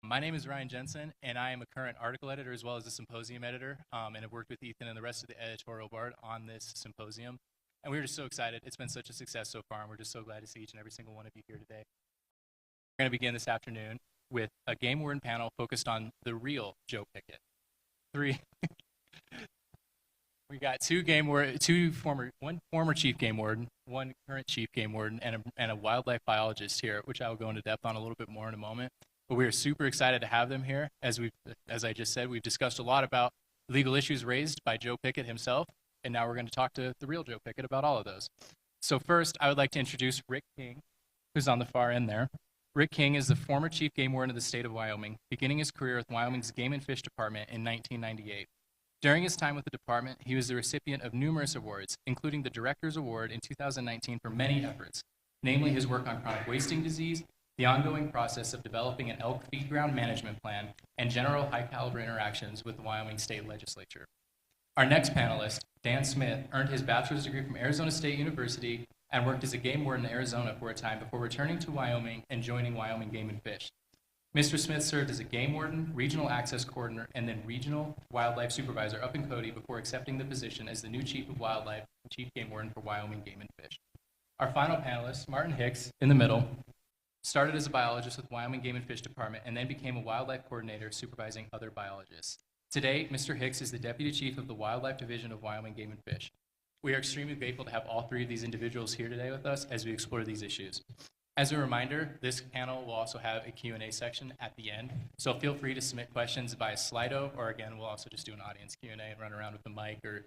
My name is Ryan Jensen, and I am a current article editor as well as a symposium editor, and have worked with Ethan and the rest of the editorial board on this symposium. And we're just so excited. It's been such a success so far, and we're just so glad to see each and every single one of you here today. We're going to begin this afternoon with a game warden panel focused on the real Joe Pickett. We got one former chief game warden, one current chief game warden, and a wildlife biologist here, which I will go into depth on a little bit more in a moment. But we are super excited to have them here. As I just said, we've discussed a lot about legal issues raised by Joe Pickett himself, and now we're going to talk to the real Joe Pickett about all of those. So first, I would like to introduce Rick King, who's on the far end there. Rick King is the former chief game warden of the state of Wyoming, beginning his career with Wyoming's Game and Fish Department in 1998. During his time with the department, he was the recipient of numerous awards, including the Director's Award in 2019 for many efforts, namely his work on chronic wasting disease, the ongoing process of developing an elk feed ground management plan, and general high-caliber interactions with the Wyoming State Legislature. Our next panelist, Dan Smith, earned his bachelor's degree from Arizona State University and worked as a game warden in Arizona for a time before returning to Wyoming and joining Wyoming Game and Fish. Mr. Smith served as a game warden, regional access coordinator, and then regional wildlife supervisor up in Cody before accepting the position as the new chief of wildlife and chief game warden for Wyoming Game and Fish. Our final panelist, Martin Hicks, in the middle, started as a biologist with Wyoming Game and Fish Department and then became a wildlife coordinator supervising other biologists. Today, Mr. Hicks is the deputy chief of the wildlife division of Wyoming Game and Fish. We are extremely grateful to have all three of these individuals here today with us as we explore these issues. As a reminder, this panel will also have a Q&A section at the end, so feel free to submit questions via Slido, or again, we'll also just do an audience Q&A and run around with the mic, or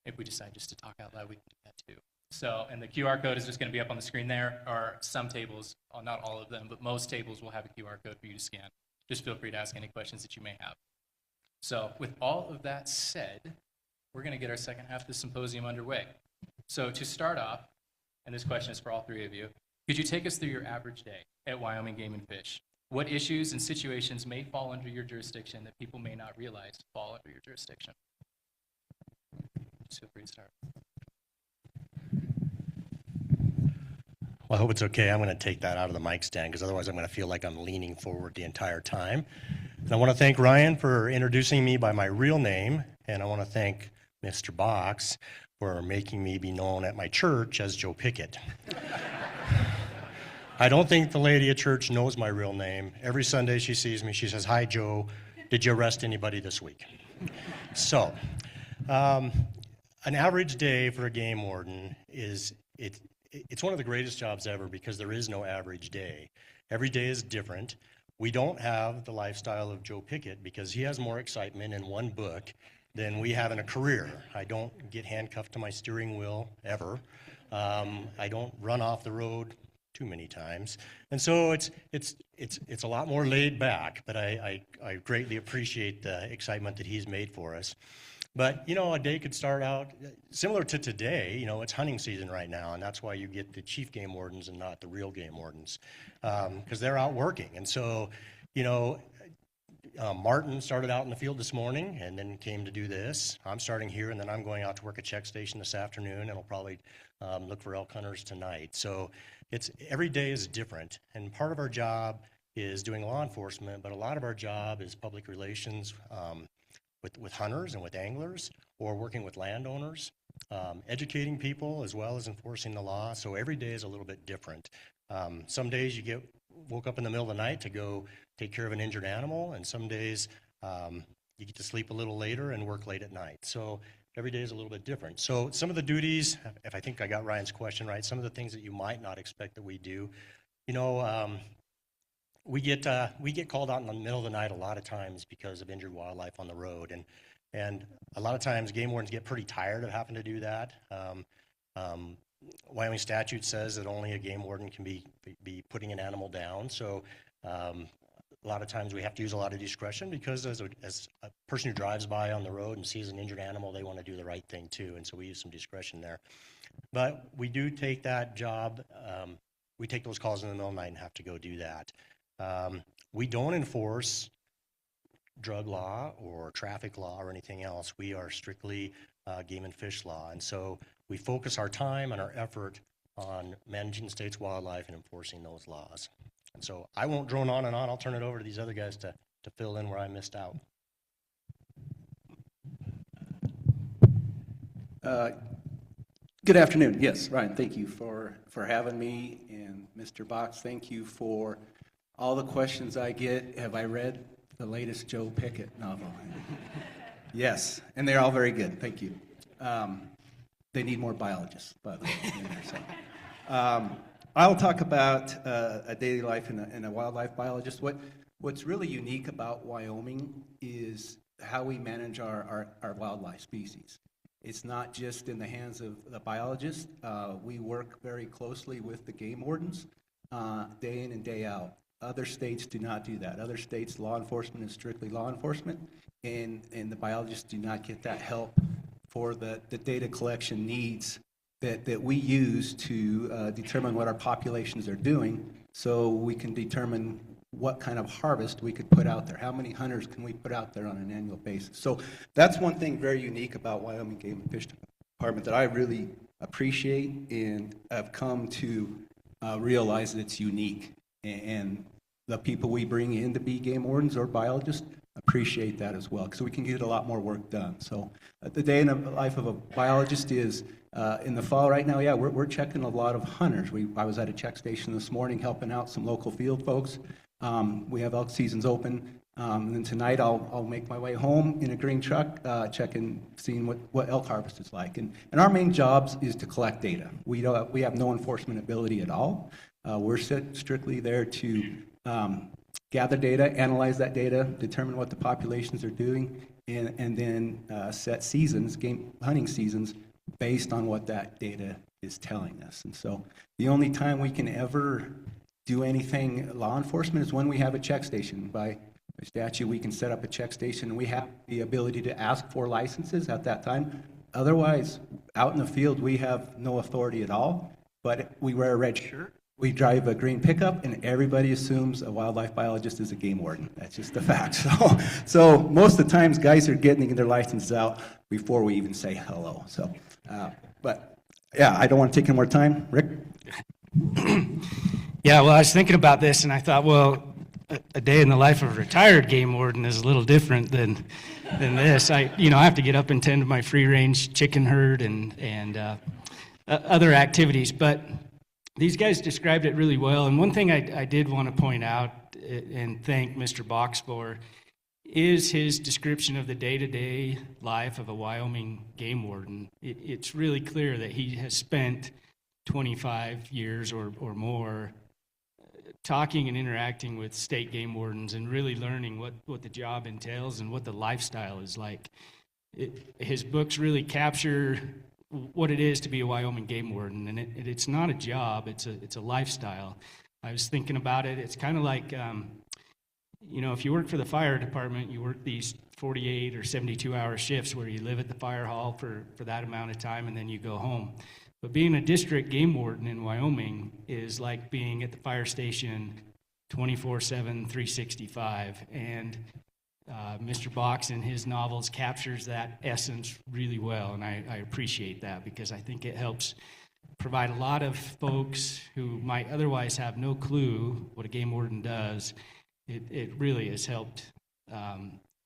if we decide just to talk out loud, we can do that too. So, and the QR code is just going to be up on the screen there, or some tables, not all of them, but most tables will have a QR code for you to scan. Just feel free to ask any questions that you may have. So, with all of that said, we're going to get our second half of the symposium underway. So, to start off, and this question is for all three of you, could you take us through your average day at Wyoming Game and Fish? What issues and situations may fall under your jurisdiction that people may not realize fall under your jurisdiction? Just feel free to start. Well, I hope it's okay. I'm going to take that out of the mic stand because otherwise I'm going to feel like I'm leaning forward the entire time. And I want to thank Ryan for introducing me by my real name, and I want to thank Mr. Box for making me be known at my church as Joe Pickett. I don't think the lady at church knows my real name. Every Sunday she sees me, she says, "Hi, Joe. Did you arrest anybody this week?" So, an average day for a game warden it's one of the greatest jobs ever because there is no average day. Every day is different. We don't have the lifestyle of Joe Pickett because he has more excitement in one book than we have in a career. I don't get handcuffed to my steering wheel ever. I don't run off the road too many times. And so it's a lot more laid back, but I greatly appreciate the excitement that he's made for us. But, a day could start out similar to today. It's hunting season right now, and that's why you get the chief game wardens and not the real game wardens, because they're out working. And so, Martin started out in the field this morning and then came to do this. I'm starting here, and then I'm going out to work a check station this afternoon, and I'll probably look for elk hunters tonight. So every day is different, and part of our job is doing law enforcement, but a lot of our job is public relations, with hunters and with anglers, or working with landowners, educating people as well as enforcing the law. So every day is a little bit different. Some days you get woke up in the middle of the night to go take care of an injured animal, and some days you get to sleep a little later and work late at night. So every day is a little bit different. So some of the duties, if I think I got Ryan's question right, some of the things that you might not expect that we do, we get called out in the middle of the night a lot of times because of injured wildlife on the road, and a lot of times game wardens get pretty tired of having to do that. Wyoming statute says that only a game warden can be putting an animal down, so a lot of times we have to use a lot of discretion because as a person who drives by on the road and sees an injured animal, they want to do the right thing too, and so we use some discretion there. But we do take that job, we take those calls in the middle of the night and have to go do that. We don't enforce drug law or traffic law or anything else. We are strictly game and fish law, and so we focus our time and our effort on managing the state's wildlife and enforcing those laws. And so I won't drone on and on. I'll turn it over to these other guys to fill in where I missed out. Good afternoon. Yes, Ryan, thank you for having me. And Mr. Box, thank you for all the questions I get. Have I read the latest Joe Pickett novel? Yes, and they're all very good. Thank you. They need more biologists, by the way. In there, so. I'll talk about a daily life in a wildlife biologist. What's really unique about Wyoming is how we manage our wildlife species. It's not just in the hands of the biologists. We work very closely with the game wardens day in and day out. Other states do not do that. Other states, law enforcement is strictly law enforcement, and the biologists do not get that help for the data collection needs that we use to determine what our populations are doing, so we can determine what kind of harvest we could put out there. How many hunters can we put out there on an annual basis? So that's one thing very unique about Wyoming Game Fish Department that I really appreciate and have come to realize that it's unique. And the people we bring in to be game wardens or biologists appreciate that as well, because we can get a lot more work done. So the day in the life of a biologist is in the fall right now, yeah, we're checking a lot of hunters. I was at a check station this morning helping out some local field folks. We have elk seasons open, and then tonight I'll make my way home in a green truck, checking, seeing what elk harvest is like. And our main jobs is to collect data. We have no enforcement ability at all. We're strictly there to gather data, analyze that data, determine what the populations are doing, and then set seasons, hunting seasons, based on what that data is telling us. And so the only time we can ever do anything law enforcement is when we have a check station. By statute, we can set up a check station, and we have the ability to ask for licenses at that time. Otherwise, out in the field, we have no authority at all, but we wear a red shirt. We drive a green pickup, and everybody assumes a wildlife biologist is a game warden. That's just a fact. So most of the times, guys are getting their licenses out before we even say hello. So, but yeah, I don't want to take any more time. Rick? Yeah, well, I was thinking about this, and I thought, well, a day in the life of a retired game warden is a little different than this. I have to get up and tend to my free-range chicken herd and other activities, but these guys described it really well. And one thing I did want to point out and thank Mr. Box for is his description of the day-to-day life of a Wyoming game warden. It's really clear that he has spent 25 years or more talking and interacting with state game wardens and really learning what the job entails and what the lifestyle is like. His books really capture what it is to be a Wyoming game warden, and it's not a job, it's a lifestyle. I was thinking about it, it's kind of like, if you work for the fire department, you work these 48 or 72-hour shifts where you live at the fire hall for that amount of time and then you go home. But being a district game warden in Wyoming is like being at the fire station 24/7, 365. And Mr. Box in his novels captures that essence really well, and I appreciate that because I think it helps provide a lot of folks who might otherwise have no clue what a game warden does. It really has helped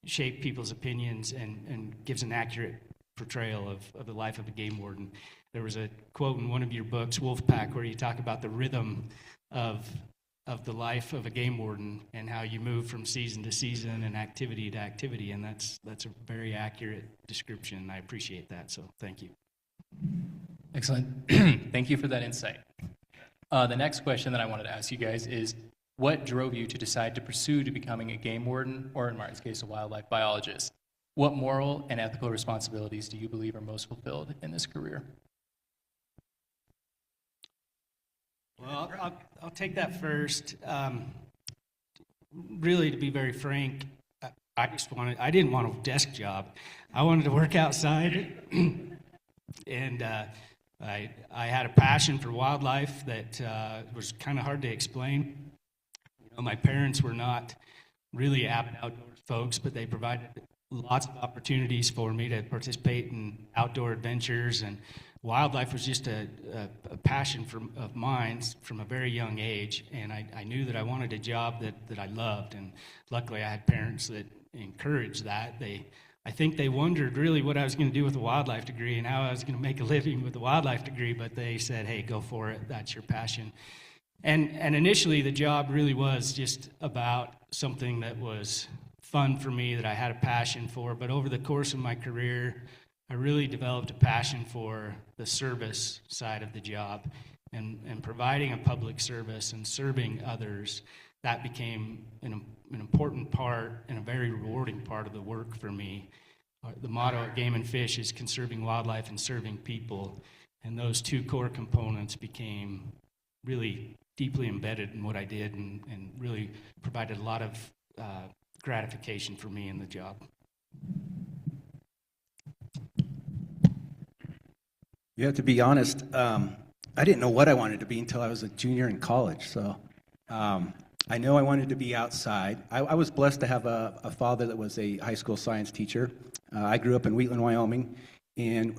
shape people's opinions and gives an accurate portrayal of the life of a game warden. There was a quote in one of your books, Wolfpack, where you talk about the rhythm of the life of a game warden and how you move from season to season and activity to activity, and that's a very accurate description. I appreciate that, so thank you. Excellent. Thank you for that insight. The next question that I wanted to ask you guys is, what drove you to decide to pursue to becoming a game warden, or in Martin's case, a wildlife biologist? What moral and ethical responsibilities do you believe are most fulfilled in this career? Well, I'll take that first. Really, to be very frank, I didn't want a desk job. I wanted to work outside, and I had a passion for wildlife that was kind of hard to explain. My parents were not really avid outdoors folks, but they provided lots of opportunities for me to participate in outdoor adventures, and wildlife was just a passion of mine from a very young age, and I knew that I wanted a job that I loved, and luckily I had parents that encouraged that. I think they wondered really what I was going to do with a wildlife degree and how I was going to make a living with a wildlife degree, but they said, hey, go for it, that's your passion. And initially the job really was just about something that was fun for me, that I had a passion for, but over the course of my career, I really developed a passion for the service side of the job and providing a public service and serving others. That became an important part and a very rewarding part of the work for me. The motto at Game and Fish is conserving wildlife and serving people, and those two core components became really deeply embedded in what I did and really provided a lot of gratification for me in the job. Yeah, to be honest, I didn't know what I wanted to be until I was a junior in college. So I know I wanted to be outside. I was blessed to have a father that was a high school science teacher. I grew up in Wheatland, Wyoming, and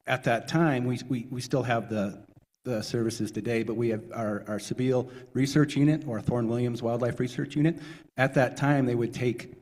at that time, we still have the services today, but we have our Sebille Research Unit, or Thorne Williams Wildlife Research Unit. At that time, they would take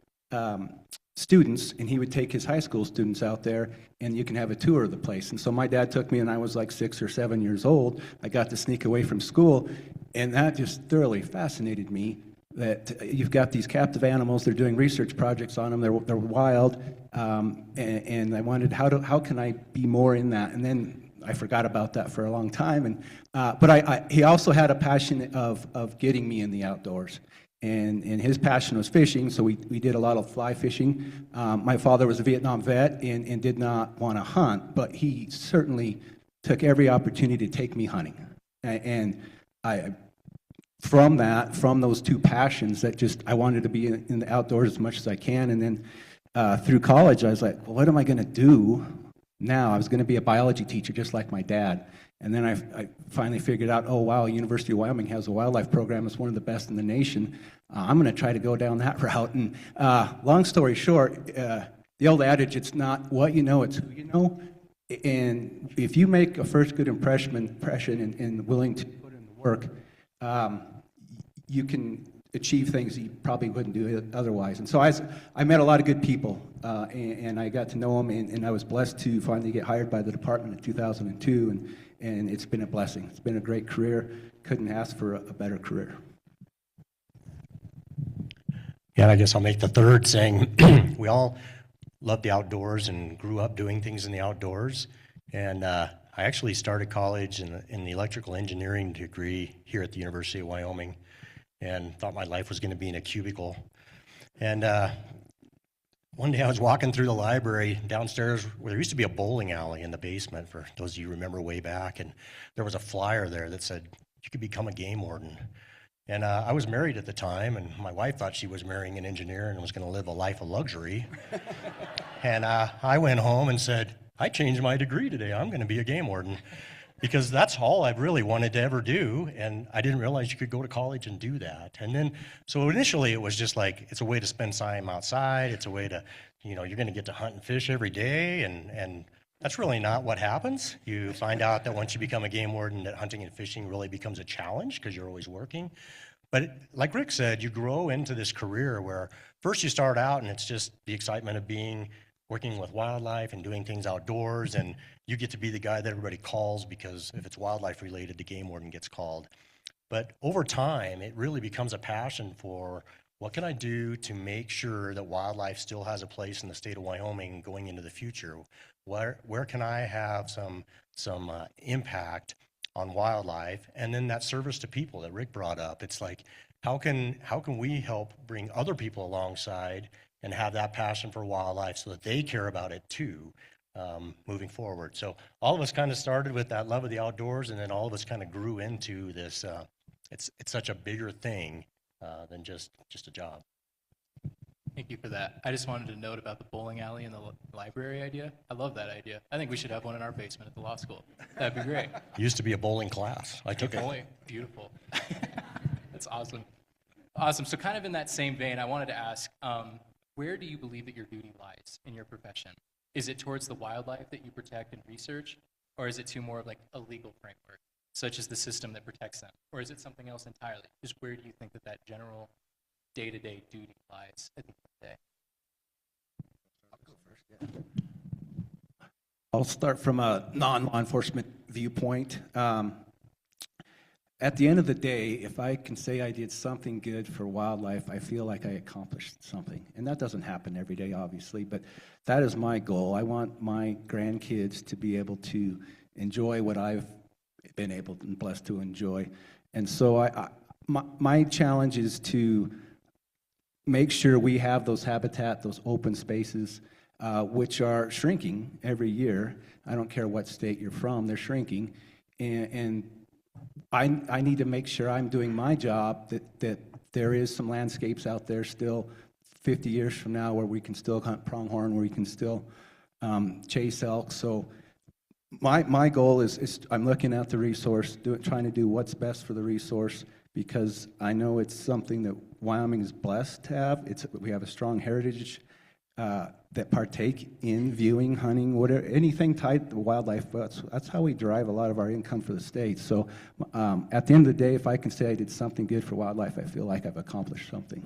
students, and he would take his high school students out there, and you can have a tour of the place. And so my dad took me, and I was like 6 or 7 years old. I got to sneak away from school, and that just thoroughly fascinated me, that you've got these captive animals, they're doing research projects on them, they're wild, and I wondered, how can I be more in that? And then I forgot about that for a long time. But he also had a passion of getting me in the outdoors. And his passion was fishing, so we did a lot of fly fishing. My father was a Vietnam vet and did not want to hunt, but he certainly took every opportunity to take me hunting. And from those two passions, that just I wanted to be in the outdoors as much as I can. And then through college, I was like, well, what am I going to do now? I was going to be a biology teacher just like my dad. And then I finally figured out, oh, wow, University of Wyoming has a wildlife program. It's one of the best in the nation. I'm going to try to go down that route. And long story short, the old adage, it's not what you know, it's who you know. And if you make a first good impression and willing to put in the work, you can achieve things that you probably wouldn't do otherwise. And so I met a lot of good people, and I got to know them, and I was blessed to finally get hired by the department in 2002, and it's been a blessing. It's been a great career. Couldn't ask for a better career. Yeah, and I guess I'll make the third saying we all love the outdoors and grew up doing things in the outdoors. And I actually started college in the electrical engineering degree here at the University of Wyoming, and thought my life was going to be in a cubicle. And one day I was walking through the library downstairs where there used to be a bowling alley in the basement, for those of you who remember way back, and there was a flyer there that said, you could become a game warden. And I was married at the time, and my wife thought she was marrying an engineer and was going to live a life of luxury. And I went home and said, I changed my degree today. I'm going to be a game warden. Because that's all I've really wanted to ever do, and I didn't realize you could go to college and do that. And then, so initially it was just like, it's a way to spend time outside, it's a way to, you're going to get to hunt and fish every day, and that's really not what happens. You find out that once you become a game warden, that hunting and fishing really becomes a challenge because you're always working. But like Rick said, you grow into this career where first you start out and it's just the excitement of working with wildlife and doing things outdoors, and you get to be the guy that everybody calls because if it's wildlife related, the game warden gets called. But over time, it really becomes a passion for what can I do to make sure that wildlife still has a place in the state of Wyoming going into the future? Where can I have some impact on wildlife? And then that service to people that Rick brought up. It's like, how can we help bring other people alongside and have that passion for wildlife so that they care about it too, moving forward. So all of us kind of started with that love of the outdoors, and then all of us kind of grew into this, it's such a bigger thing than just a job. Thank you for that. I just wanted to note about the bowling alley and the library idea. I love that idea. I think we should have one in our basement at the law school. That'd be great. Used to be a bowling class. I took it. Bowling, beautiful. That's awesome. Awesome. So kind of in that same vein, I wanted to ask, where do you believe that your duty lies in your profession? Is it towards the wildlife that you protect and research? Or is it to more of like a legal framework, such as the system that protects them? Or is it something else entirely? Just where do you think that that general day-to-day duty lies at the end of the day? I'll start from a non-law enforcement viewpoint. At the end of the day, if I can say I did something good for wildlife, I feel like I accomplished something. And that doesn't happen every day, obviously, but that is my goal. I want my grandkids to be able to enjoy what I've been able and blessed to enjoy. And so my challenge is to make sure we have those habitat, those open spaces, which are shrinking every year. I don't care what state you're from, they're shrinking. And I need to make sure I'm doing my job, that there is some landscapes out there still 50 years from now where we can still hunt pronghorn, where we can still chase elk. So my goal is I'm looking at the resource, trying to do what's best for the resource, because I know it's something that Wyoming is blessed to have. We have a strong heritage that partake in viewing, hunting, whatever, anything tied to wildlife. That's how we derive a lot of our income for the state. So at the end of the day, if I can say I did something good for wildlife, I feel like I've accomplished something.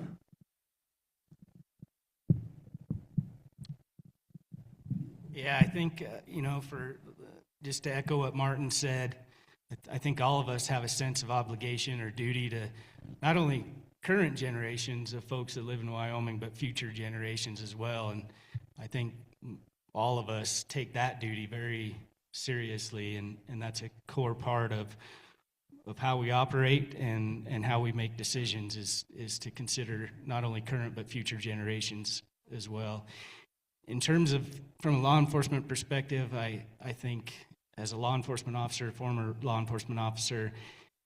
Yeah, I think, just to echo what Martin said, I think all of us have a sense of obligation or duty to not only current generations of folks that live in Wyoming, but future generations as well. And I think all of us take that duty very seriously, and that's a core part of how we operate and how we make decisions is to consider not only current but future generations as well. In terms of, from a law enforcement perspective, I think as a law enforcement officer, former law enforcement officer,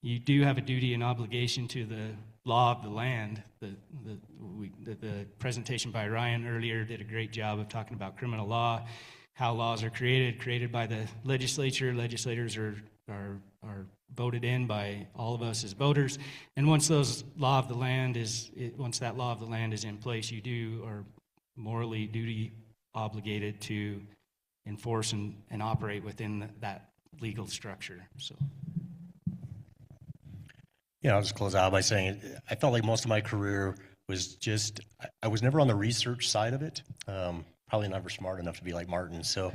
you do have a duty and obligation to the law of the land. The presentation by Ryan earlier did a great job of talking about criminal law, how laws are created by the legislature. Legislators are voted in by all of us as voters. And once that law of the land is in place, you are morally duty obligated to enforce and operate within that legal structure. So. Yeah, I'll just close out by saying I felt like most of my career was I was never on the research side of it. Probably never smart enough to be like Martin. So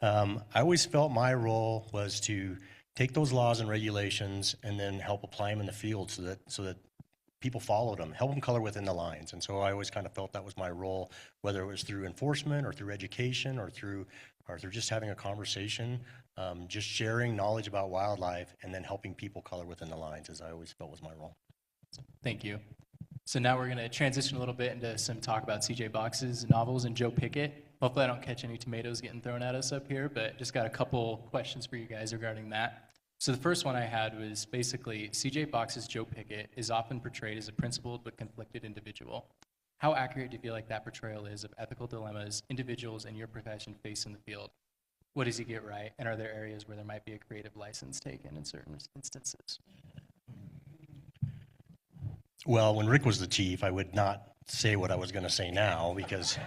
I always felt my role was to take those laws and regulations and then help apply them in the field so that people followed them, help them color within the lines. And so I always kind of felt that was my role, whether it was through enforcement or through education or through just having a conversation, just sharing knowledge about wildlife and then helping people color within the lines, as I always felt was my role. Thank you. So now we're going to transition a little bit into some talk about C.J. Box's novels and Joe Pickett. Hopefully I don't catch any tomatoes getting thrown at us up here, but just got a couple questions for you guys regarding that. So the first one I had was basically C.J. Box's Joe Pickett is often portrayed as a principled but conflicted individual. How accurate do you feel like that portrayal is of ethical dilemmas individuals in your profession face in the field? What does he get right, and are there areas where there might be a creative license taken in certain instances? Well, when Rick was the chief, I would not say what I was going to say now because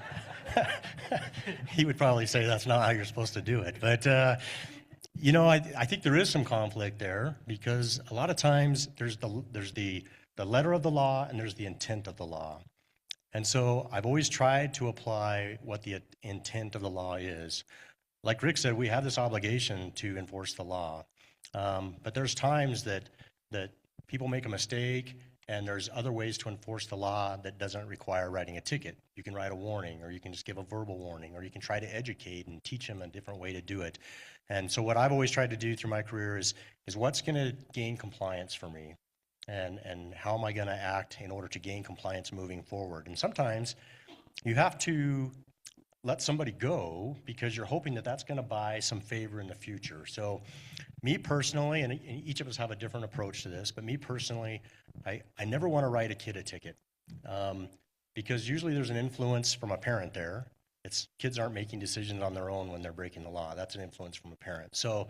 he would probably say that's not how you're supposed to do it. But, I think there is some conflict there because a lot of times there's the letter of the law and there's the intent of the law. And so I've always tried to apply what the intent of the law is. Like Rick said, we have this obligation to enforce the law. But there's times that people make a mistake and there's other ways to enforce the law that doesn't require writing a ticket. You can write a warning, or you can just give a verbal warning, or you can try to educate and teach them a different way to do it. And so what I've always tried to do through my career is what's going to gain compliance for me, and how am I going to act in order to gain compliance moving forward. And sometimes you have to let somebody go because you're hoping that that's going to buy some favor in the future. So me personally, and each of us have a different approach to this, but me personally, I never want to write a kid a ticket because usually there's an influence from a parent there. Kids aren't making decisions on their own when they're breaking the law. That's an influence from a parent. So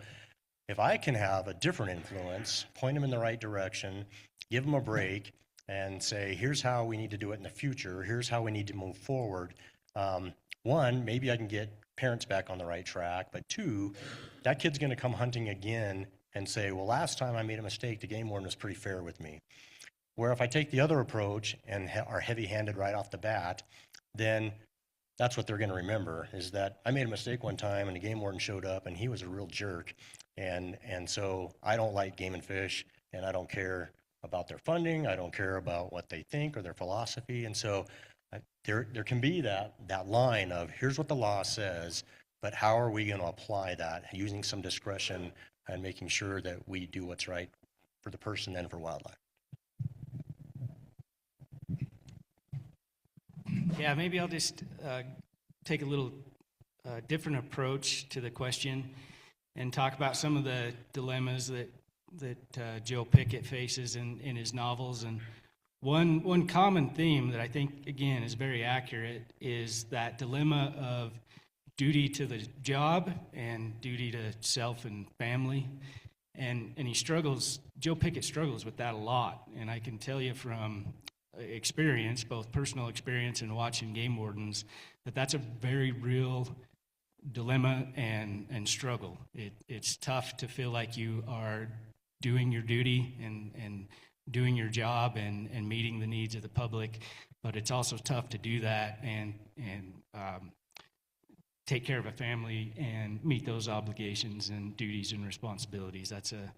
if I can have a different influence, point them in the right direction, give them a break, and say, here's how we need to do it in the future, here's how we need to move forward, one, maybe I can get parents back on the right track. But two, that kid's going to come hunting again and say, well, last time I made a mistake, the game warden was pretty fair with me. Where if I take the other approach and are heavy-handed right off the bat, then that's what they're going to remember, is that I made a mistake one time and the game warden showed up and he was a real jerk. And so I don't like Game and Fish, and I don't care about their funding. I don't care about what they think or their philosophy. And so there can be that line of, here's what the law says, but how are we going to apply that, using some discretion and making sure that we do what's right for the person and for wildlife. Yeah, maybe I'll just take a little different approach to the question and talk about some of the dilemmas that Joe Pickett faces in his novels. And one common theme that I think, again, is very accurate is that dilemma of duty to the job and duty to self and family. And Joe Pickett struggles with that a lot. And I can tell you from experience, both personal experience and watching game wardens, that's a very real dilemma and struggle. It's tough to feel like you are doing your duty and doing your job and meeting the needs of the public, but it's also tough to do that and take care of a family and meet those obligations and duties and responsibilities. That's a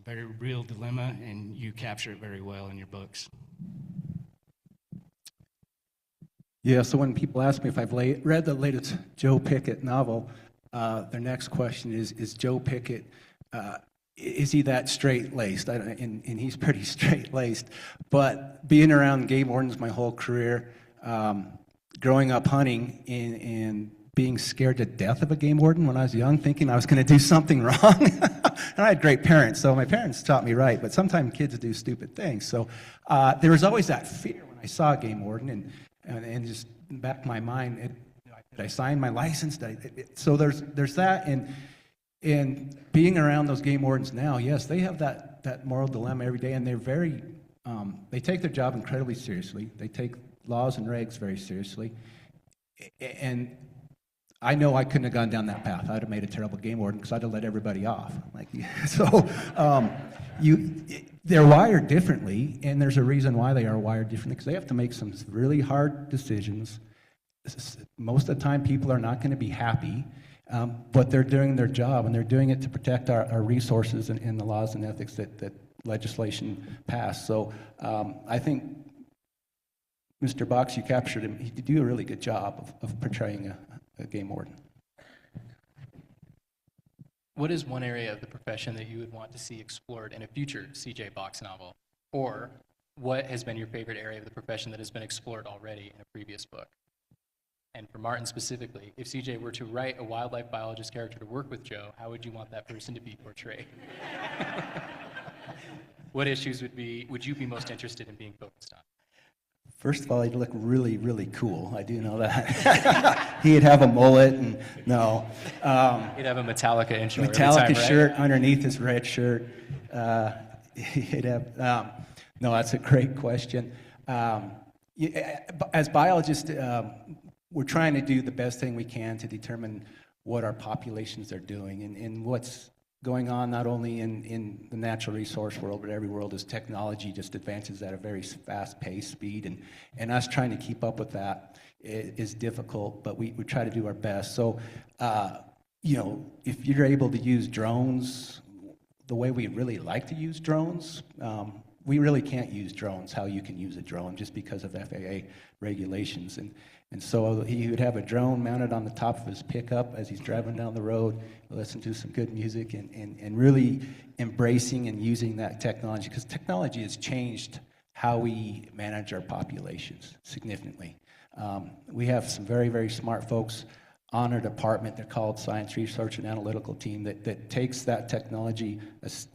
very real dilemma, and you capture it very well in your books. Yeah, so when people ask me if I've read the latest Joe Pickett novel, their next question is Joe Pickett, is he that straight-laced? And he's pretty straight-laced. But being around game wardens my whole career, growing up hunting and being scared to death of a game warden when I was young, thinking I was going to do something wrong. And I had great parents, so my parents taught me right, but sometimes kids do stupid things. So there was always that fear when I saw a game warden, and just in the back of my mind, did I sign my license? So there's that, and being around those game wardens now, yes, they have that moral dilemma every day, and they're very, they take their job incredibly seriously. They take laws and regs very seriously, and I know I couldn't have gone down that path. I'd have made a terrible game warden because I'd have let everybody off. They're wired differently, and there's a reason why they are wired differently, because they have to make some really hard decisions. Most of the time, people are not going to be happy, but they're doing their job, and they're doing it to protect our resources and the laws and ethics that legislation passed. So I think, Mr. Box, you captured him. He did do a really good job of portraying a game warden. What is one area of the profession that you would want to see explored in a future C.J. Box novel? Or what has been your favorite area of the profession that has been explored already in a previous book? And for Martin specifically, if C.J. were to write a wildlife biologist character to work with Joe, how would you want that person to be portrayed? What issues would you be most interested in being focused on? First of all, he'd look really, really cool. I do know that. He'd have a mullet, and no. He'd have a Metallica intro. Metallica every time, shirt right? underneath his red shirt. He'd have. No, that's a great question. As biologists, we're trying to do the best thing we can to determine what our populations are doing, and what's going on not only in the natural resource world, but every world, is technology just advances at a very fast-paced speed, and us trying to keep up with that is difficult, but we try to do our best. So, if you're able to use drones the way we really like to use drones, we really can't use drones how you can use a drone just because of FAA regulations. And so he would have a drone mounted on the top of his pickup as he's driving down the road, listen to some good music, and really embracing and using that technology, because technology has changed how we manage our populations significantly. We have some very, very smart folks on our department. They're called Science Research and Analytical Team that takes that technology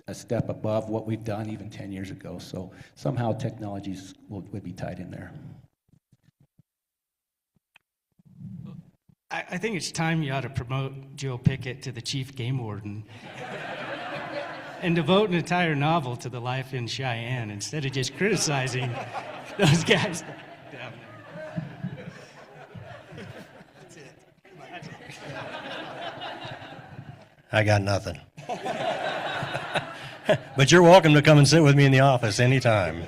a step above what we've done even 10 years ago. So somehow technologies would be tied in there. I think it's time you ought to promote Joe Pickett to the chief game warden and devote an entire novel to the life in Cheyenne instead of just criticizing those guys down there. That's it. I got nothing. But you're welcome to come and sit with me in the office anytime.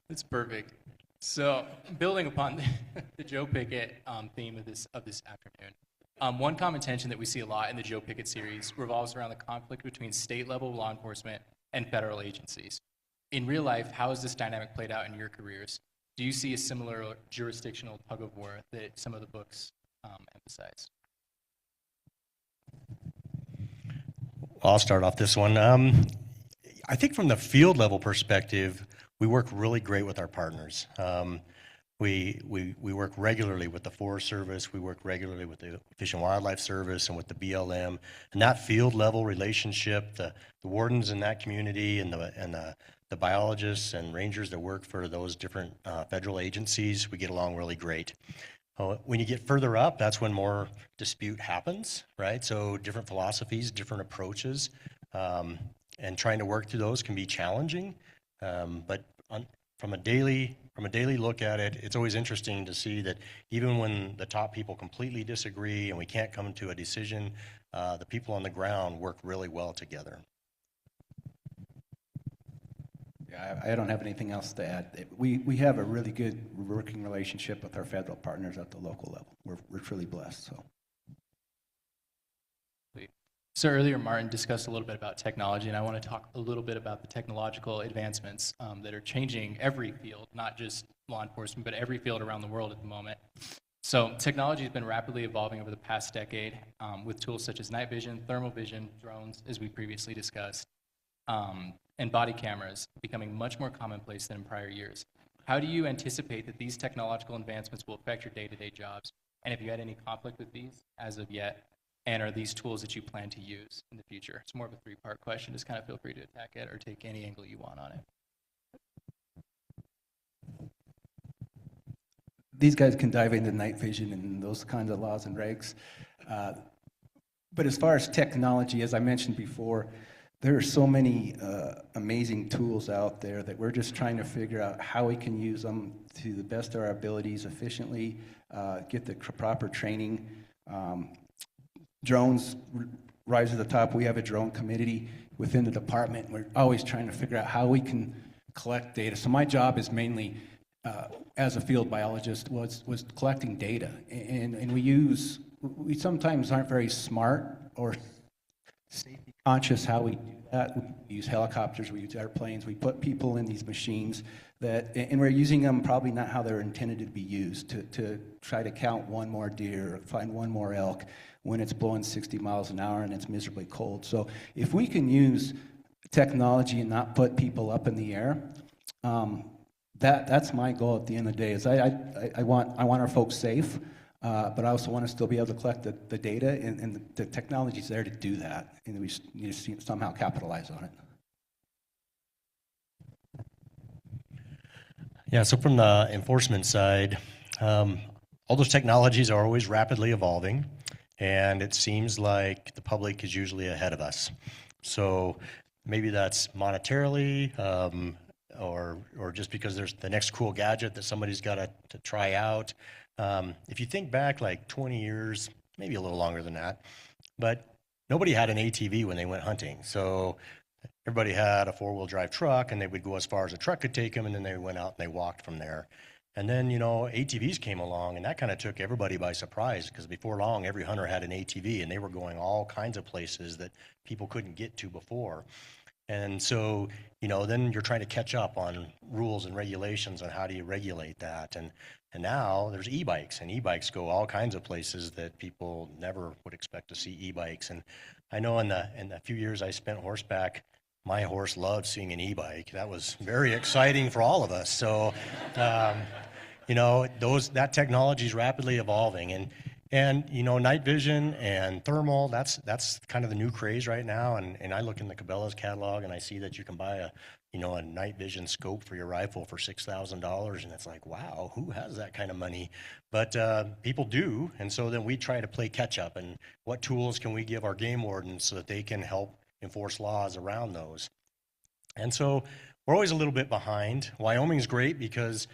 That's perfect. So, building upon the Joe Pickett theme of this afternoon, one common tension that we see a lot in the Joe Pickett series revolves around the conflict between state-level law enforcement and federal agencies. In real life, how has this dynamic played out in your careers? Do you see a similar jurisdictional tug-of-war that some of the books emphasize? I'll start off this one. I think from the field level perspective, we work really great with our partners. We work regularly with the Forest Service, we work regularly with the Fish and Wildlife Service and with the BLM. And that field level relationship, the wardens in that community and the biologists and rangers that work for those different federal agencies, we get along really great. When you get further up, that's when more dispute happens, right? So different philosophies, different approaches, and trying to work through those can be challenging. But from a daily look at it, it's always interesting to see that even when the top people completely disagree and we can't come to a decision, the people on the ground work really well together. Yeah, I don't have anything else to add. We have a really good working relationship with our federal partners at the local level. We're truly blessed. So earlier, Martin discussed a little bit about technology, and I want to talk a little bit about the technological advancements that are changing every field, not just law enforcement, but every field around the world at the moment. So technology has been rapidly evolving over the past decade with tools such as night vision, thermal vision, drones, as we previously discussed, and body cameras becoming much more commonplace than in prior years. How do you anticipate that these technological advancements will affect your day-to-day jobs? And have you had any conflict with these as of yet? And are these tools that you plan to use in the future? It's more of a three-part question. Just kind of feel free to attack it or take any angle you want on it. These guys can dive into night vision and those kinds of laws and regs. But as far as technology, as I mentioned before, there are so many amazing tools out there that we're just trying to figure out how we can use them to the best of our abilities efficiently, get the proper training. Drones rise to the top. We have a drone committee within the department. We're always trying to figure out how we can collect data. So my job is mainly, as a field biologist, was collecting data. And we sometimes aren't very smart or safety conscious how we do that. We use helicopters, we use airplanes, we put people in these machines and we're using them probably not how they're intended to be used, to try to count one more deer, or find one more elk when it's blowing 60 miles an hour and it's miserably cold. So if we can use technology and not put people up in the air, that's my goal at the end of the day. Is I want our folks safe, but I also want to still be able to collect the data, and the technology's there to do that, and we just need to somehow capitalize on it. Yeah, so from the enforcement side, all those technologies are always rapidly evolving, and it seems like the public is usually ahead of us. So maybe that's monetarily, or just because there's the next cool gadget that somebody's got to try out. If you think back like 20 years, maybe a little longer than that, but nobody had an ATV when they went hunting. So everybody had a four-wheel drive truck, and they would go as far as a truck could take them, and then they went out and they walked from there. And then, ATVs came along, and that kind of took everybody by surprise, because before long, every hunter had an ATV, and they were going all kinds of places that people couldn't get to before. And so, then you're trying to catch up on rules and regulations on how do you regulate that. And now there's e-bikes, and e-bikes go all kinds of places that people never would expect to see e-bikes. And I know in the few years I spent horseback, my horse loved seeing an e-bike. That was very exciting for all of us. So, that technology is rapidly evolving, and night vision and thermal, that's kind of the new craze right now. And I look in the Cabela's catalog and I see that you can buy a night vision scope for your rifle for $6,000, and it's like, wow, who has that kind of money? But people do, and so then we try to play catch up. And what tools can we give our game wardens so that they can help enforce laws around those? And so we're always a little bit behind. Wyoming's great because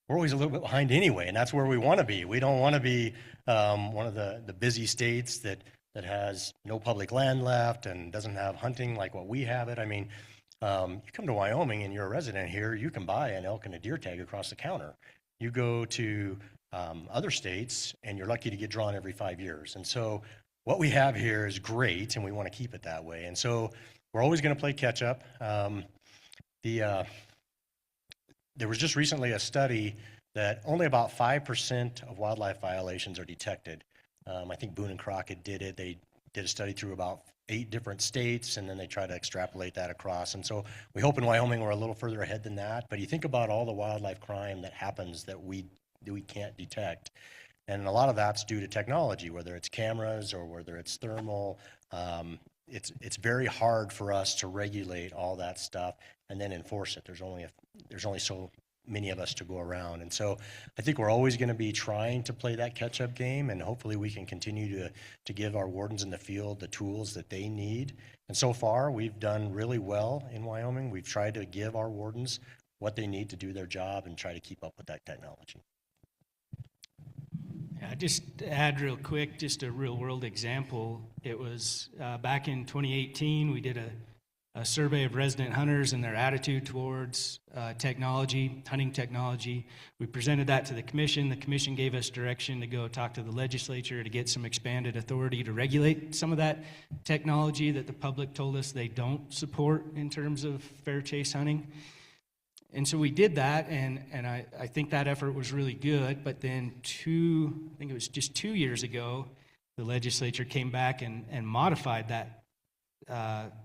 we're always a little bit behind anyway, and that's where we want to be. We don't want to be one of the busy states that has no public land left and doesn't have hunting like what we have it. I mean, you come to Wyoming and you're a resident here, you can buy an elk and a deer tag across the counter. You go to other states and you're lucky to get drawn every 5 years. And so what we have here is great, and we want to keep it that way. And so we're always going to play catch up. There was just recently a study that only about 5% of wildlife violations are detected. I think Boone and Crockett did it. They did a study through about 8 different states, and then they try to extrapolate that across. And so we hope in Wyoming we're a little further ahead than that. But you think about all the wildlife crime that happens that we can't detect. And a lot of that's due to technology, whether it's cameras or whether it's thermal. It's very hard for us to regulate all that stuff and then enforce it. There's only so many of us to go around. And so I think we're always going to be trying to play that catch-up game, and hopefully we can continue to give our wardens in the field the tools that they need. And so far, we've done really well in Wyoming. We've tried to give our wardens what they need to do their job and try to keep up with that technology. Yeah, just to add real quick, just a real-world example. It was back in 2018, we did a survey of resident hunters and their attitude towards technology, hunting technology. We presented that to the commission. The commission gave us direction to go talk to the legislature to get some expanded authority to regulate some of that technology that the public told us they don't support in terms of fair chase hunting. And so we did that, and I think that effort was really good. But then I think it was just 2 years ago, the legislature came back and modified that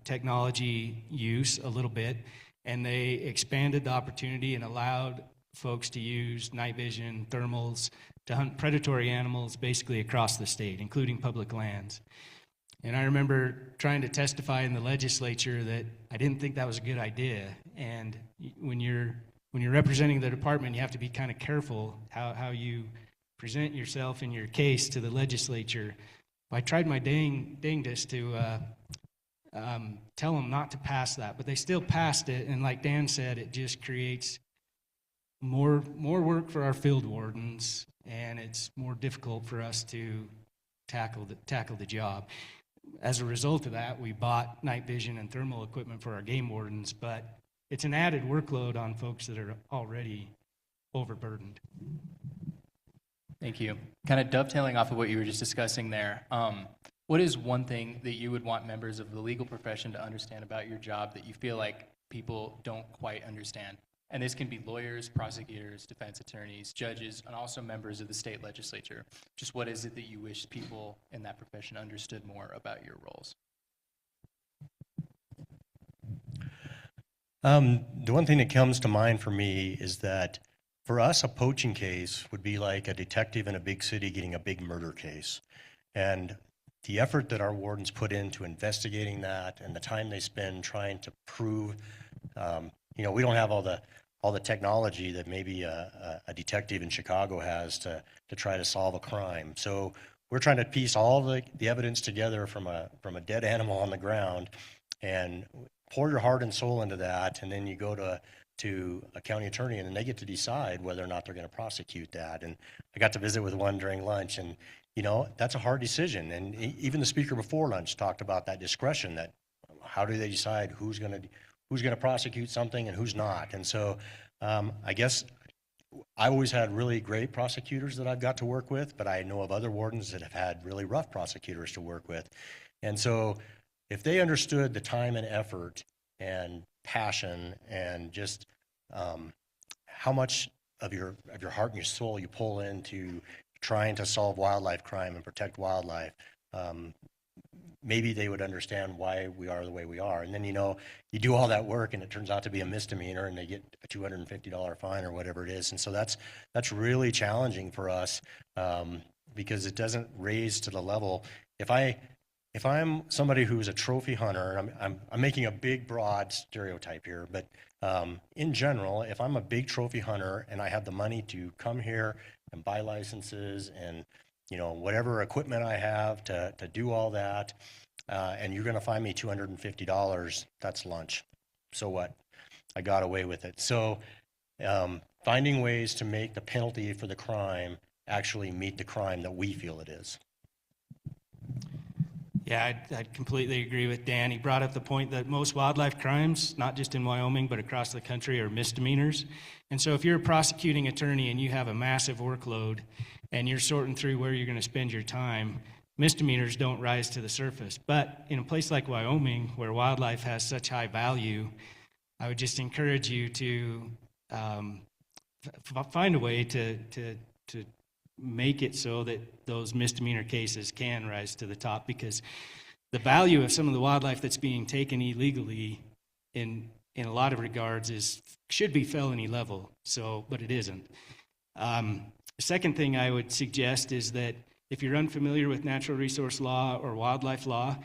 technology use a little bit, and they expanded the opportunity and allowed folks to use night vision, thermals, to hunt predatory animals basically across the state, including public lands. And I remember trying to testify in the legislature that I didn't think that was a good idea. And when you're representing the department, you have to be kind of careful how you present yourself in your case to the legislature. I tried my dangest to tell them not to pass that, but they still passed it. And like Dan said, it just creates more work for our field wardens, and it's more difficult for us to tackle the job. As a result of that, we bought night vision and thermal equipment for our game wardens, but it's an added workload on folks that are already overburdened. Thank you. Kind of dovetailing off of what you were just discussing there, what is one thing that you would want members of the legal profession to understand about your job that you feel like people don't quite understand? And this can be lawyers, prosecutors, defense attorneys, judges, and also members of the state legislature. Just what is it that you wish people in that profession understood more about your roles? The one thing that comes to mind for me is that for us, a poaching case would be like a detective in a big city getting a big murder case. And the effort that our wardens put into investigating that and the time they spend trying to prove, we don't have all the technology that maybe a detective in Chicago has to try to solve a crime. So we're trying to piece all the evidence together from a dead animal on the ground and pour your heart and soul into that, and then you go to a county attorney, and then they get to decide whether or not they're going to prosecute that. And I got to visit with one during lunch, and that's a hard decision. And even the speaker before lunch talked about that discretion, that how do they decide who's going to prosecute something and who's not. And so I guess I've always had really great prosecutors that I've got to work with, but I know of other wardens that have had really rough prosecutors to work with. And so if they understood the time and effort and passion and just how much of your heart and your soul you pull into trying to solve wildlife crime and protect wildlife, maybe they would understand why we are the way we are. And then, you do all that work and it turns out to be a misdemeanor and they get a $250 fine or whatever it is. And so that's really challenging for us because it doesn't raise to the level. If I'm somebody who's a trophy hunter, and I'm making a big, broad stereotype here, but in general, if I'm a big trophy hunter and I have the money to come here and buy licenses and whatever equipment I have to do all that, and you're going to find me $250, that's lunch. So what? I got away with it. So finding ways to make the penalty for the crime actually meet the crime that we feel it is. Yeah, I'd completely agree with Dan. He brought up the point that most wildlife crimes, not just in Wyoming, but across the country, are misdemeanors. And so if you're a prosecuting attorney and you have a massive workload and you're sorting through where you're going to spend your time, misdemeanors don't rise to the surface. But in a place like Wyoming, where wildlife has such high value, I would just encourage you to find a way to make it so that those misdemeanor cases can rise to the top, because the value of some of the wildlife that's being taken illegally in a lot of regards should be felony level, but it isn't. The second thing I would suggest is that if you're unfamiliar with natural resource law or wildlife law,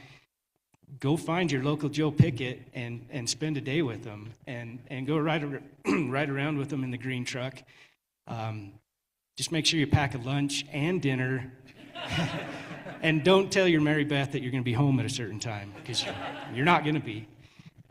go find your local Joe Pickett and spend a day with them and go ride around with them in the green truck. Just make sure you pack a lunch and dinner. And don't tell your Mary Beth that you're going to be home at a certain time, because you're not going to be.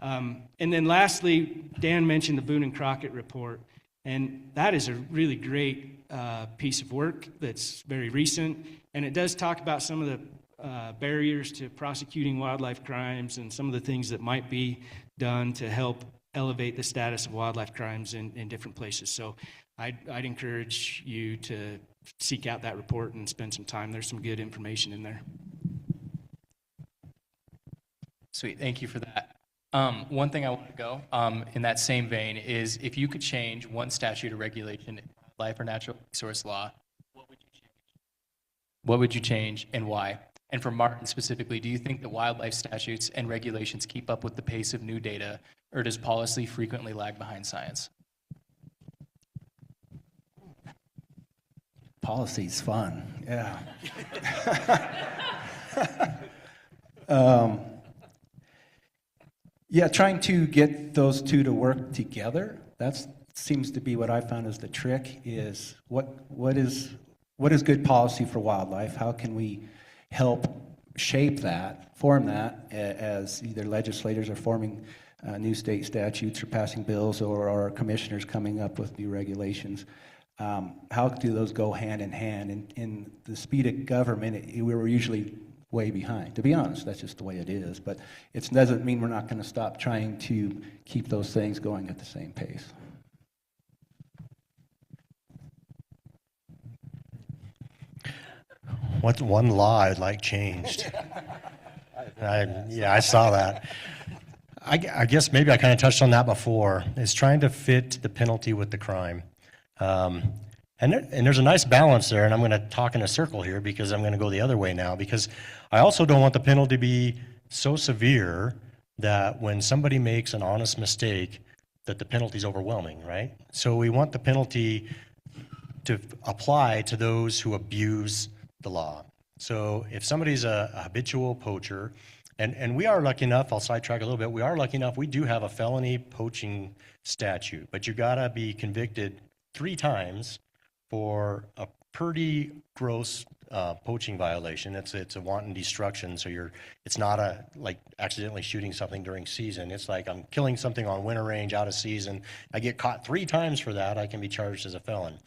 And then lastly, Dan mentioned the Boone and Crockett report. And that is a really great piece of work that's very recent. And it does talk about some of the barriers to prosecuting wildlife crimes and some of the things that might be done to help elevate the status of wildlife crimes in different places. So I'd encourage you to seek out that report and spend some time. There's some good information in there. Sweet, thank you for that. One thing I want to go in that same vein is, if you could change one statute or regulation in wildlife or natural resource law, what would you change? What would you change and why? And for Martin specifically, do you think that wildlife statutes and regulations keep up with the pace of new data, or does policy frequently lag behind science? Policy's fun, yeah. Yeah, trying to get those two to work together, that seems to be what I found is the trick, is what is good policy for wildlife? How can we help shape that, form that, as either legislators are forming new state statutes or passing bills, or our commissioners coming up with new regulations? How do those go hand in hand? In the speed of government, we were usually way behind. To be honest, that's just the way it is. But it doesn't mean we're not going to stop trying to keep those things going at the same pace. What's one law I'd like changed? I saw that. I guess maybe I kind of touched on that before, is trying to fit the penalty with the crime. And there's a nice balance there, and I'm going to talk in a circle here because I'm going to go the other way now, because I also don't want the penalty to be so severe that when somebody makes an honest mistake that the penalty is overwhelming, right? So we want the penalty to apply to those who abuse the law. So if somebody's a habitual poacher, and we are lucky enough, I'll sidetrack a little bit, we are lucky enough, we do have a felony poaching statute, but you gotta be convicted 3 times for a pretty gross poaching violation. It's a wanton destruction, so it's not like accidentally shooting something during season. It's like I'm killing something on winter range out of season. I get caught 3 times for that, I can be charged as a felon.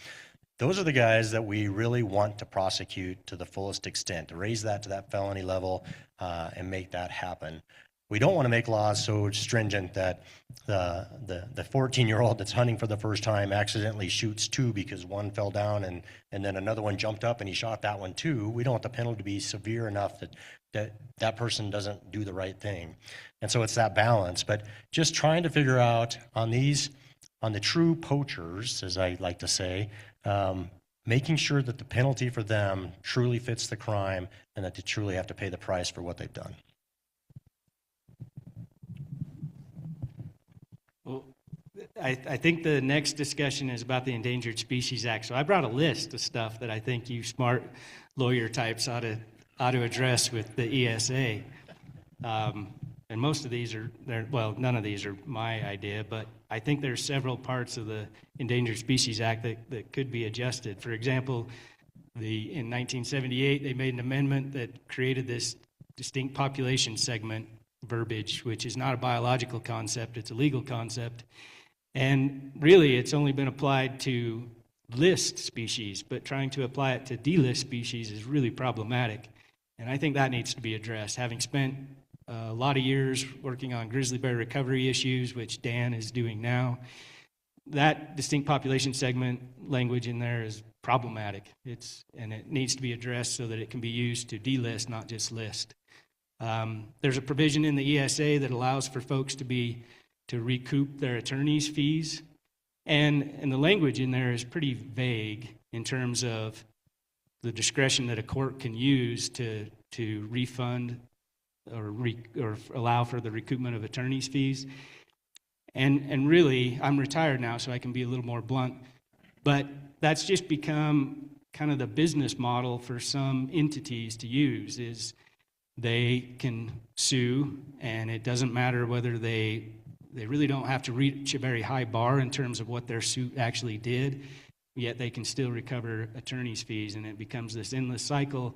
Those are the guys that we really want to prosecute to the fullest extent, to raise that to that felony level and make that happen. We don't want to make laws so stringent that the 14-year-old that's hunting for the first time accidentally shoots 2 because one fell down and then another one jumped up and he shot that one too. We don't want the penalty to be severe enough that person doesn't do the right thing. And so it's that balance. But just trying to figure out on the true poachers, as I like to say, making sure that the penalty for them truly fits the crime and that they truly have to pay the price for what they've done. Well, I think the next discussion is about the Endangered Species Act. So I brought a list of stuff that I think you smart lawyer types ought to address with the ESA. And most of these none of these are my idea, but I think there's several parts of the Endangered Species Act that could be adjusted. For example, in 1978, they made an amendment that created this distinct population segment verbiage, which is not a biological concept, it's a legal concept. And really, it's only been applied to list species, but trying to apply it to delist species is really problematic. And I think that needs to be addressed. Having spent a lot of years working on grizzly bear recovery issues, which Dan is doing now, that distinct population segment language in there is problematic. And it needs to be addressed so that it can be used to delist, not just list. There's a provision in the ESA that allows for folks to recoup their attorney's fees. And the language in there is pretty vague in terms of the discretion that a court can use to refund or allow for the recoupment of attorney's fees. And really, I'm retired now, so I can be a little more blunt, but that's just become kind of the business model for some entities to use, is they can sue, and it doesn't matter whether they really don't have to reach a very high bar in terms of what their suit actually did, yet they can still recover attorney's fees, and it becomes this endless cycle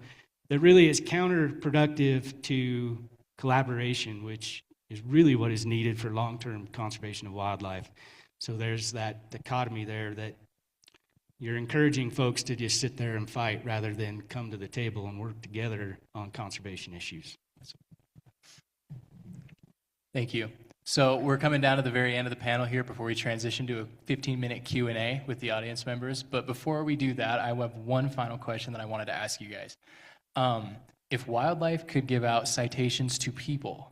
that really is counterproductive to collaboration, which is really what is needed for long-term conservation of wildlife. So there's that dichotomy there that you're encouraging folks to just sit there and fight rather than come to the table and work together on conservation issues. Thank you. So we're coming down to the very end of the panel here before we transition to a 15-minute Q&A with the audience members. But before we do that, I have one final question that I wanted to ask you guys. If wildlife could give out citations to people,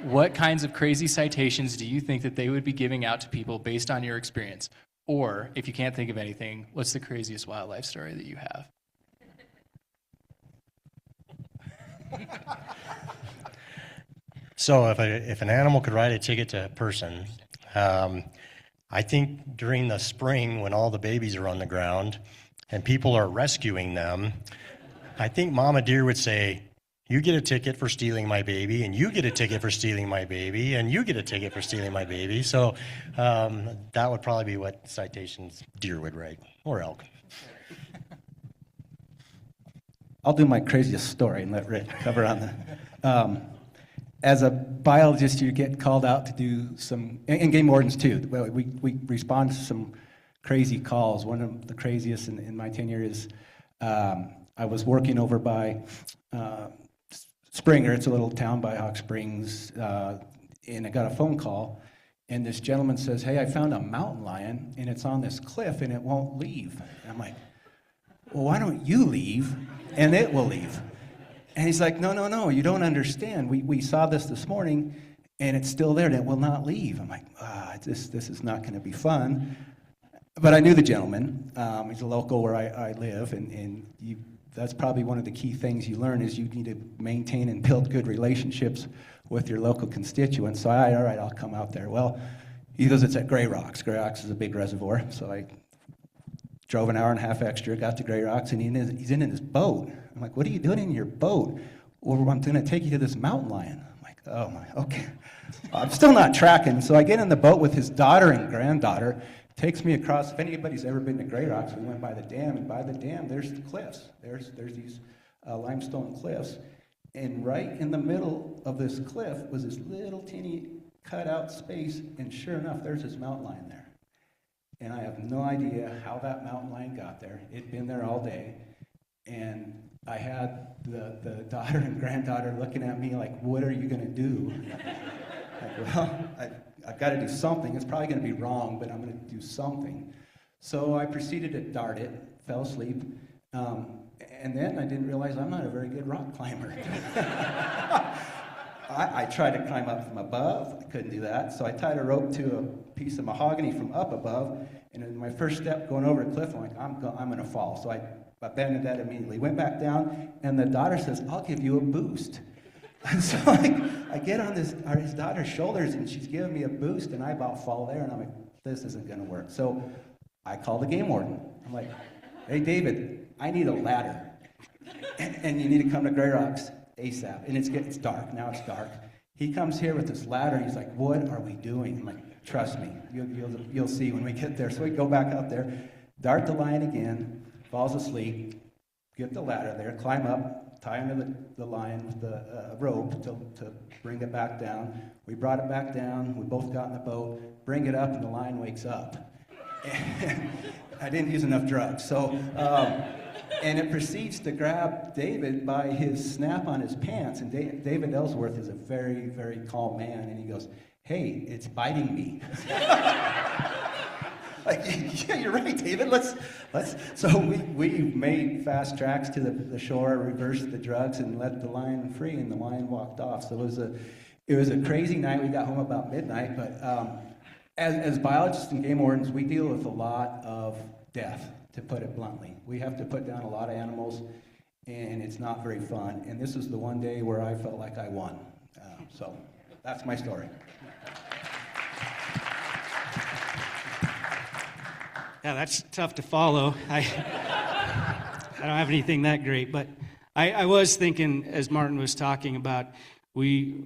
what kinds of crazy citations do you think that they would be giving out to people based on your experience? Or, if you can't think of anything, what's the craziest wildlife story that you have? So if an animal could write a ticket to a person, I think during the spring when all the babies are on the ground and people are rescuing them, I think Mama Deer would say, you get a ticket for stealing my baby, and you get a ticket for stealing my baby, and you get a ticket for stealing my baby. So that would probably be what citations Deer would write, or elk. I'll do my craziest story and let Rick cover on that. As a biologist, you get called out to do some, and game wardens too. Well, we respond to some crazy calls. One of the craziest in my tenure is I was working over by Springer. It's a little town by Hawk Springs, and I got a phone call, and this gentleman says, "Hey, I found a mountain lion, and it's on this cliff, and it won't leave." And I'm like, "Well, why don't you leave, and it will leave?" And he's like, no, you don't understand. We saw this morning, and it's still there, and it will not leave. I'm like, this is not going to be fun. But I knew the gentleman. He's a local where I live, and that's probably one of the key things you learn is you need to maintain and build good relationships with your local constituents. So all right, I'll come out there. Well, he goes, it's at Gray Rocks. Gray Rocks is a big reservoir. So I drove an hour and a half extra, got to Gray Rocks, and he's in his boat. I'm like, what are you doing in your boat? Well, I'm going to take you to this mountain lion. I'm like, oh my, okay. I'm still not tracking. So I get in the boat with his daughter and granddaughter. Takes me across. If anybody's ever been to Gray Rocks, we went by the dam, and by the dam, there's the cliffs. There's these limestone cliffs. And right in the middle of this cliff was this little teeny cut-out space, and sure enough, there's this mountain lion there. And I have no idea how that mountain lion got there. It'd been there all day. And I had the daughter and granddaughter looking at me like, what are you going to do? Like, well, I've got to do something. It's probably going to be wrong, but I'm going to do something. So I proceeded to dart it, fell asleep, and then I didn't realize I'm not a very good rock climber. I tried to climb up from above. I couldn't do that. So I tied a rope to a piece of mahogany from up above, and in my first step going over a cliff, I'm like, I'm going to fall. So I abandoned that immediately. Went back down, and the daughter says, I'll give you a boost. And so I get on his daughter's shoulders, and she's giving me a boost, and I about fall there, and I'm like, this isn't going to work. So I call the game warden. I'm like, hey, David, I need a ladder, and you need to come to Gray Rocks ASAP. And it's dark. Now it's dark. He comes here with this ladder, and he's like, what are we doing? I'm like, trust me, you'll see when we get there. So we go back out there, dart the lion again, falls asleep. get the ladder there, climb up, tie him to the lion with the rope to bring it back down. We brought it back down. We both got in the boat, bring it up, and the lion wakes up. And I didn't use enough drugs. So, and it proceeds to grab David by his snap on his pants. And David Ellsworth is a very, very calm man. And he goes, "Hey, it's biting me." Like, yeah, you're right, David. Let's. So we made fast tracks to the shore, reversed the drugs, and let the lion free, and the lion walked off. So it was a crazy night. We got home about midnight. But as biologists and game wardens, we deal with a lot of death, to put it bluntly. We have to put down a lot of animals, and it's not very fun. And this is the one day where I felt like I won. So that's my story. Yeah, that's tough to follow. I don't have anything that great, but I was thinking, as Martin was talking about, we,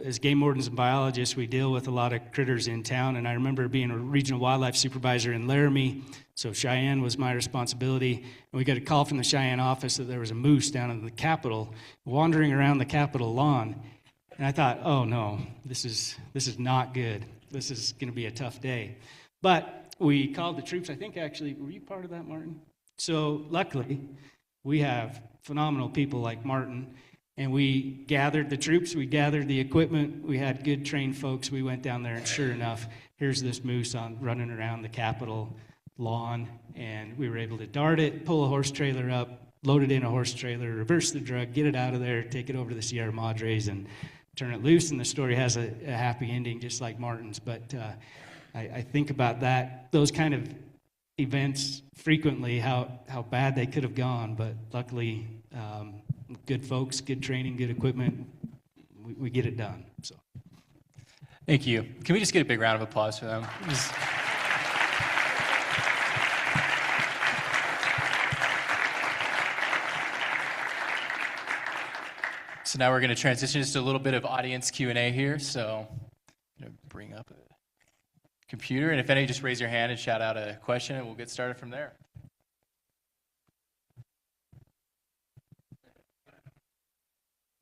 as game wardens and biologists, we deal with a lot of critters in town, and I remember being a regional wildlife supervisor in Laramie, so Cheyenne was my responsibility, and we got a call from the Cheyenne office that there was a moose down in the Capitol wandering around the Capitol lawn, and I thought, oh no, this is not good. This is going to be a tough day. But we called the troops. I think actually, were you part of that, Martin? So luckily, we have phenomenal people like Martin, and we gathered the troops, we gathered the equipment, we had good trained folks. We went down there, and sure enough, here's this moose running around the Capitol lawn, and we were able to dart it, pull a horse trailer up, load it in a horse trailer, reverse the drug, get it out of there, take it over to the Sierra Madres, and turn it loose. And the story has a happy ending, just like Martin's. But I think about those kind of events frequently, how bad they could have gone, but luckily, good folks, good training, good equipment, we get it done. So, Thank you. Can we just get a big round of applause for them? So now we're going to transition just to a little bit of audience Q&A here. So I'm going to bring up a computer, and if any, just raise your hand and shout out a question, and we'll get started from there.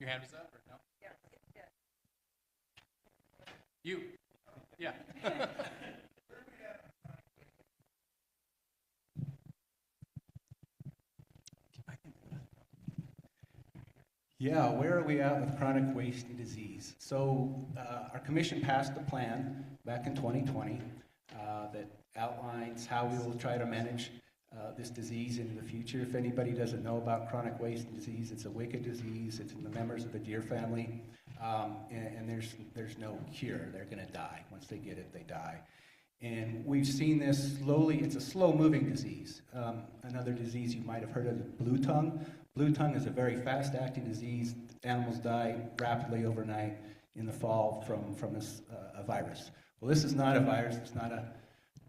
Your hand is up, or no? Yeah. You? Yeah. Yeah, where are we at with chronic wasting disease? So our commission passed a plan back in 2020 that outlines how we will try to manage this disease into the future. If anybody doesn't know about chronic wasting disease, it's a wicked disease. It's in the members of the deer family, and there's no cure. They're going to die. Once they get it, they die. And we've seen this slowly. It's a slow-moving disease. Another disease you might have heard of is blue tongue. Blue tongue is a very fast-acting disease. Animals die rapidly overnight in the fall from this a virus. Well, this is not a virus. It's not a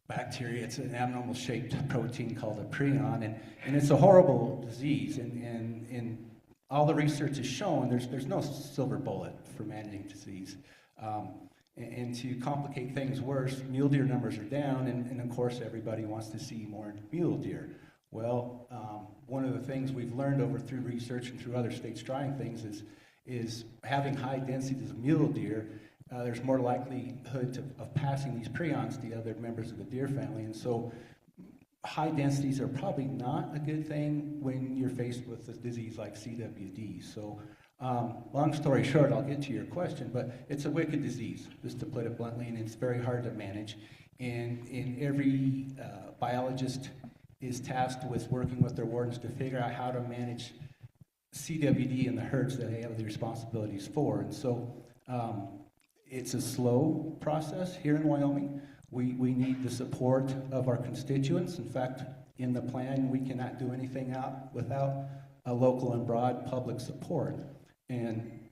bacteria. It's an abnormal-shaped protein called a prion, and it's a horrible disease. And all the research has shown there's no silver bullet for managing disease. And to complicate things worse, mule deer numbers are down, and of course everybody wants to see more mule deer. Well, one of the things we've learned through research and through other states trying things is having high densities of mule deer, there's more likelihood of passing these prions to the other members of the deer family. And so high densities are probably not a good thing when you're faced with a disease like CWD. So long story short, I'll get to your question, but it's a wicked disease, just to put it bluntly, and it's very hard to manage. And every biologist is tasked with working with their wardens to figure out how to manage CWD in the herds that they have the responsibilities for. And so it's a slow process here in Wyoming. We need the support of our constituents. In fact, in the plan, we cannot do anything without a local and broad public support. And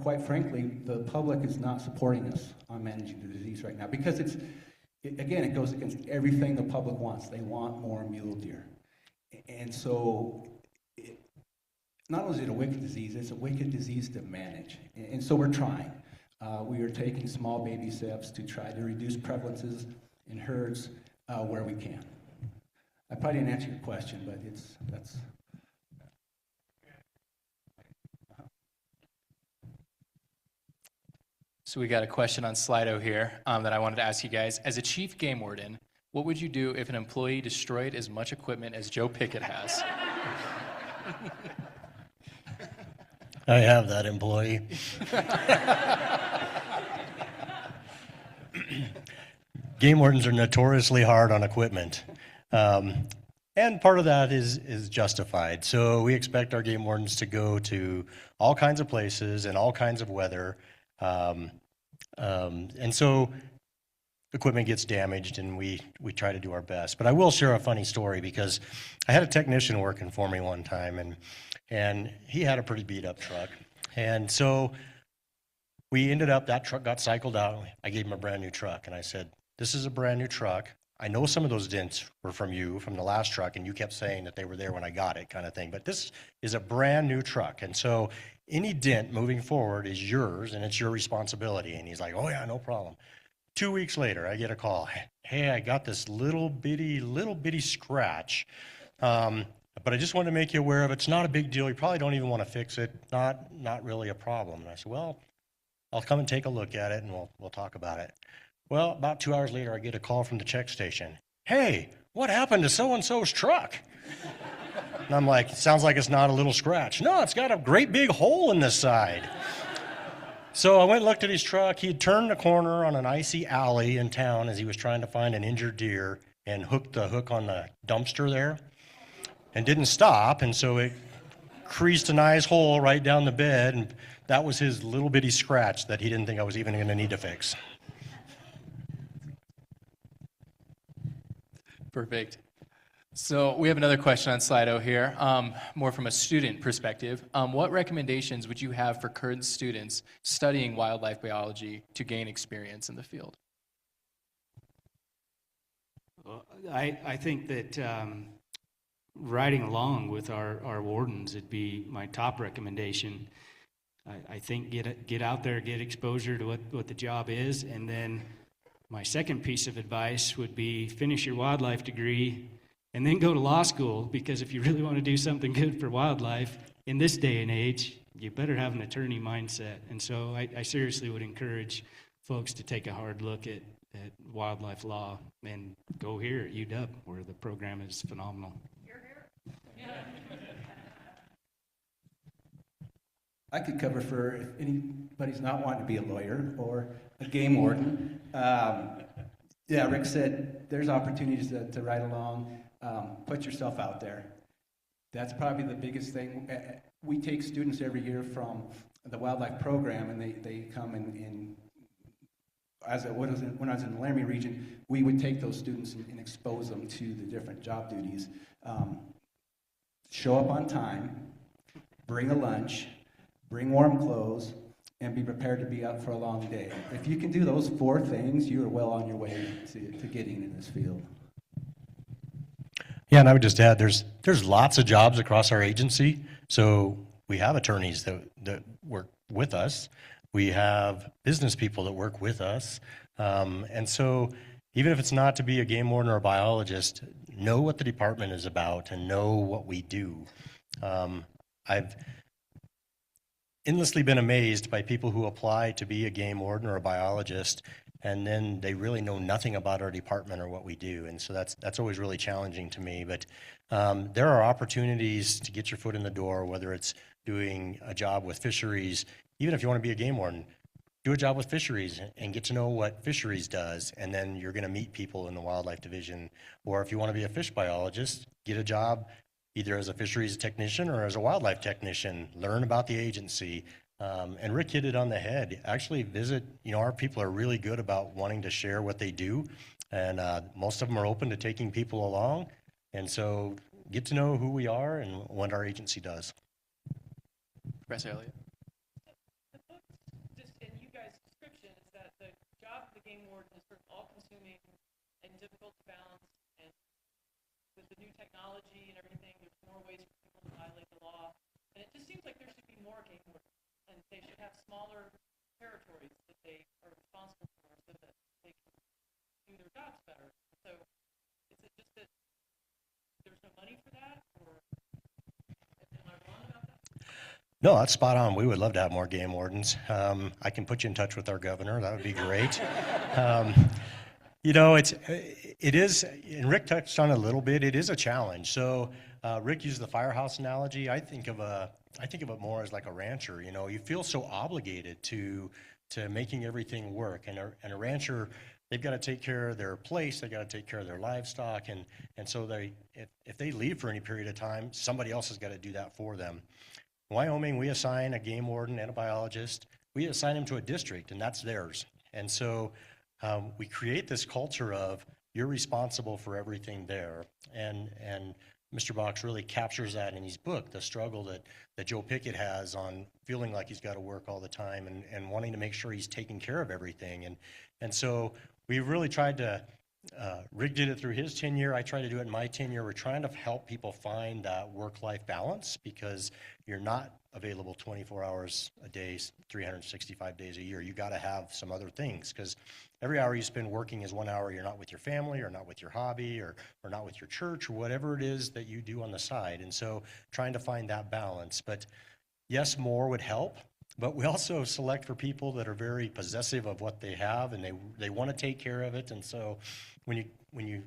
quite frankly, the public is not supporting us on managing the disease right now because it goes against everything the public wants. They want more mule deer. And so not only is it a wicked disease, it's a wicked disease to manage. And so we're trying. We are taking small baby steps to try to reduce prevalences in herds where we can. I probably didn't answer your question, but that's. So we got a question on Slido here that I wanted to ask you guys. As a chief game warden, what would you do if an employee destroyed as much equipment as Joe Pickett has? I have that employee. Game wardens are notoriously hard on equipment. And part of that is justified. So we expect our game wardens to go to all kinds of places and all kinds of weather. And so equipment gets damaged and we try to do our best. But I will share a funny story because I had a technician working for me one time and he had a pretty beat up truck. And so we ended up, that truck got cycled out. I gave him a brand new truck and I said, this is a brand new truck. I know some of those dents were from you, from the last truck, and you kept saying that they were there when I got it, kind of thing. But this is a brand new truck. And so any dent moving forward is yours, and it's your responsibility. And he's like, oh, yeah, no problem. 2 weeks later, I get a call. Hey, I got this little bitty scratch. But I just wanted to make you aware of it. It's not a big deal. You probably don't even want to fix it. Not really a problem. And I said, well, I'll come and take a look at it, and we'll talk about it. Well, about 2 hours later, I get a call from the check station. Hey, what happened to so-and-so's truck? And I'm like, sounds like it's not a little scratch. No, it's got a great big hole in the side. So I went and looked at his truck. He had turned the corner on an icy alley in town as he was trying to find an injured deer and hooked the hook on the dumpster there and didn't stop. And so it creased a nice hole right down the bed. And that was his little bitty scratch that he didn't think I was even going to need to fix. Perfect. So we have another question on Slido here, more from a student perspective. What recommendations would you have for current students studying wildlife biology to gain experience in the field? Well, I think that riding along with our wardens would be my top recommendation. I think get out there, get exposure to what the job is, and then my second piece of advice would be finish your wildlife degree and then go to law school, because if you really want to do something good for wildlife in this day and age, you better have an attorney mindset. And so I seriously would encourage folks to take a hard look at wildlife law and go here at UW, where the program is phenomenal. I could cover for if anybody's not wanting to be a lawyer or a game warden. Yeah, Rick said there's opportunities to ride along. Put yourself out there. That's probably the biggest thing. We take students every year from the wildlife program, and they come when I was in the Laramie region, we would take those students and expose them to the different job duties. Show up on time, bring a lunch, bring warm clothes, and be prepared to be up for a long day. If you can do those 4 things, you are well on your way to getting in this field. Yeah, and I would just add, there's lots of jobs across our agency. So we have attorneys that work with us. We have business people that work with us. And so even if it's not to be a game warden or a biologist, know what the department is about and know what we do. I've endlessly been amazed by people who apply to be a game warden or a biologist, and then they really know nothing about our department or what we do. And so that's always really challenging to me. But there are opportunities to get your foot in the door, whether it's doing a job with fisheries. Even if you want to be a game warden, do a job with fisheries and get to know what fisheries does, and then you're going to meet people in the wildlife division. Or if you want to be a fish biologist, get a job either as a fisheries technician or as a wildlife technician. Learn about the agency. And Rick hit it on the head. Actually visit, our people are really good about wanting to share what they do, and most of them are open to taking people along. And so get to know who we are and what our agency does. Professor Elliott. The book, just in you guys' description, is that the job of the game warden is sort of all-consuming and difficult to balance, and with the new technology and everything, there's more ways for people to violate the law. And it just seems like there should be more game wardens, and they should have smaller territories that they are responsible for so that they can do their jobs better. So is it just that there's no money for that, or am I wrong about that? No, that's spot on. We would love to have more game wardens. I can put you in touch with our governor. That would be great. You know, it is, and Rick touched on it a little bit. It is a challenge. So Rick used the firehouse analogy. I think of it more as like a rancher. You know, you feel so obligated to making everything work. And a rancher, they've got to take care of their place. They've got to take care of their livestock. And so if they leave for any period of time, somebody else has got to do that for them. In Wyoming, we assign a game warden and a biologist. We assign them to a district, and that's theirs. And so we create this culture of you're responsible for everything there. And Mr. Box really captures that in his book, the struggle that Joe Pickett has on feeling like he's got to work all the time and wanting to make sure he's taking care of everything. And so we really tried to, Rick did it through his tenure. I tried to do it in my tenure. We're trying to help people find that work-life balance because you're not available 24 hours a day, 365 days a year. You got to have some other things because every hour you spend working is 1 hour you're not with your family or not with your hobby or not with your church or whatever it is that you do on the side. And so trying to find that balance. But yes, more would help. But we also select for people that are very possessive of what they have and they want to take care of it. And so when you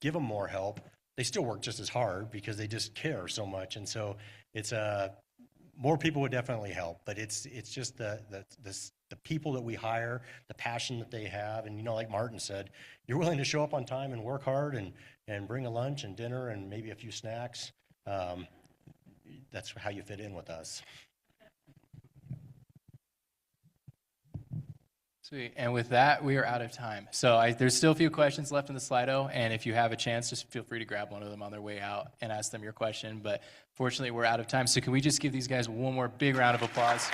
give them more help, they still work just as hard because they just care so much. And so it's more people would definitely help, but it's just the people that we hire, the passion that they have, and like Martin said, you're willing to show up on time and work hard and bring a lunch and dinner and maybe a few snacks. That's how you fit in with us. Sweet. And with that, we are out of time. So there's still a few questions left in the Slido, and if you have a chance, just feel free to grab one of them on their way out and ask them your question. But fortunately, we're out of time. So can we just give these guys one more big round of applause?